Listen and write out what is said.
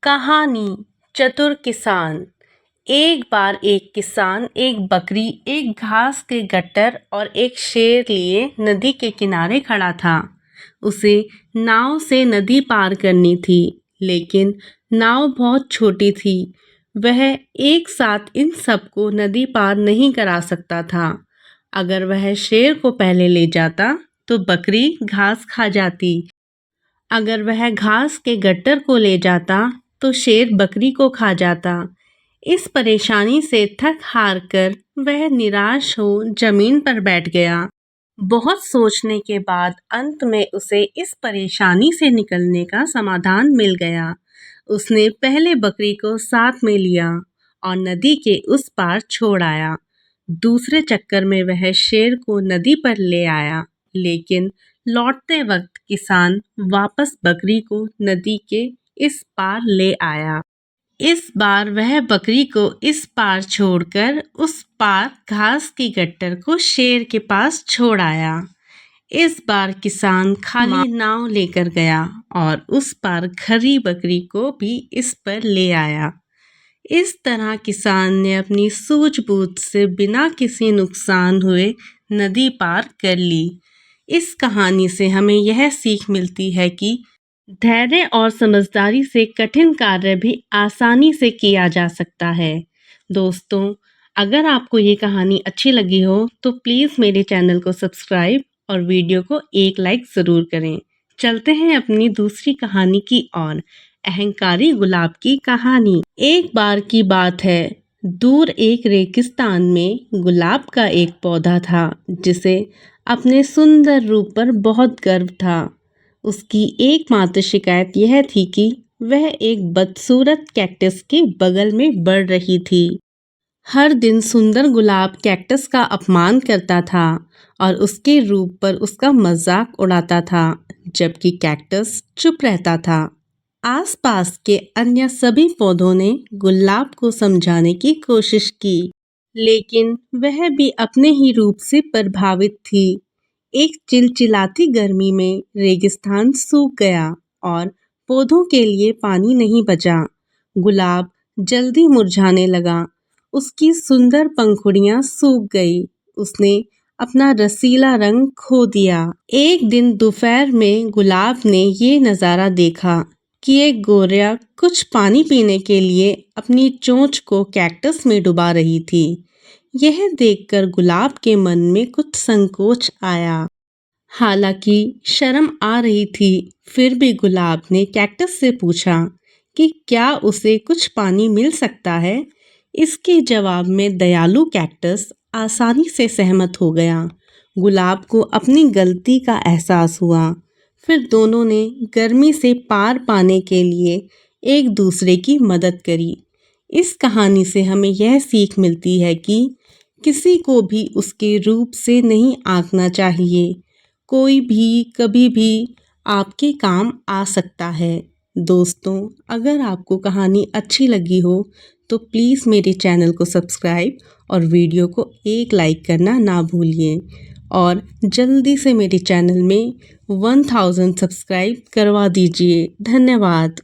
कहानी चतुर किसान। एक बार एक किसान एक बकरी, एक घास के गट्टर और एक शेर लिए नदी के किनारे खड़ा था। उसे नाव से नदी पार करनी थी, लेकिन नाव बहुत छोटी थी। वह एक साथ इन सबको नदी पार नहीं करा सकता था। अगर वह शेर को पहले ले जाता तो बकरी घास खा जाती। अगर वह घास के गट्टर को ले जाता तो शेर बकरी को खा जाता। इस परेशानी से थक हार कर वह निराश हो जमीन पर बैठ गया। बहुत सोचने के बाद अंत में उसे इस परेशानी से निकलने का समाधान मिल गया। उसने पहले बकरी को साथ में लिया और नदी के उस पार छोड़ आया। दूसरे चक्कर में वह शेर को नदी पर ले आया, लेकिन लौटते वक्त किसान वापस बकरी को नदी के इस पार ले आया। इस बार वह बकरी को इस पार छोड़कर उस पार घास की गट्टर को शेर के पास छोड़ आया। इस बार किसान खाली नाव लेकर गया और उस पार खरी बकरी को भी इस पर ले आया। इस तरह किसान ने अपनी सूझबूझ से बिना किसी नुकसान हुए नदी पार कर ली। इस कहानी से हमें यह सीख मिलती है कि धैर्य और समझदारी से कठिन कार्य भी आसानी से किया जा सकता है। दोस्तों, अगर आपको ये कहानी अच्छी लगी हो तो प्लीज़ मेरे चैनल को सब्सक्राइब और वीडियो को एक लाइक ज़रूर करें। चलते हैं अपनी दूसरी कहानी की ओर, अहंकारी गुलाब की कहानी। एक बार की बात है, दूर एक रेगिस्तान में गुलाब का एक पौधा था जिसे अपने सुंदर रूप पर बहुत गर्व था। उसकी एकमात्र शिकायत यह थी कि वह एक बदसूरत कैक्टस के बगल में बढ़ रही थी। हर दिन सुंदर गुलाब कैक्टस का अपमान करता था और उसके रूप पर उसका मजाक उड़ाता था, जबकि कैक्टस चुप रहता था। आसपास के अन्य सभी पौधों ने गुलाब को समझाने की कोशिश की, लेकिन वह भी अपने ही रूप से प्रभावित थी। एक चिलचिलाती गर्मी में रेगिस्तान सूख गया और पौधों के लिए पानी नहीं बचा। गुलाब जल्दी मुरझाने लगा। उसकी सुंदर पंखुड़ियां सूख गई। उसने अपना रसीला रंग खो दिया। एक दिन दोपहर में गुलाब ने ये नज़ारा देखा कि एक गोरिया कुछ पानी पीने के लिए अपनी चोंच को कैक्टस में डुबा रही थी। यह देखकर गुलाब के मन में कुछ संकोच आया। हालांकि शर्म आ रही थी, फिर भी गुलाब ने कैक्टस से पूछा कि क्या उसे कुछ पानी मिल सकता है। इसके जवाब में दयालु कैक्टस आसानी से सहमत हो गया। गुलाब को अपनी गलती का एहसास हुआ। फिर दोनों ने गर्मी से पार पाने के लिए एक दूसरे की मदद करी। इस कहानी से हमें यह सीख मिलती है कि किसी को भी उसके रूप से नहीं आंकना चाहिए। कोई भी कभी भी आपके काम आ सकता है। दोस्तों, अगर आपको कहानी अच्छी लगी हो तो प्लीज़ मेरे चैनल को सब्सक्राइब और वीडियो को एक लाइक करना ना भूलिए और जल्दी से मेरे चैनल में 1000 सब्सक्राइब करवा दीजिए। धन्यवाद।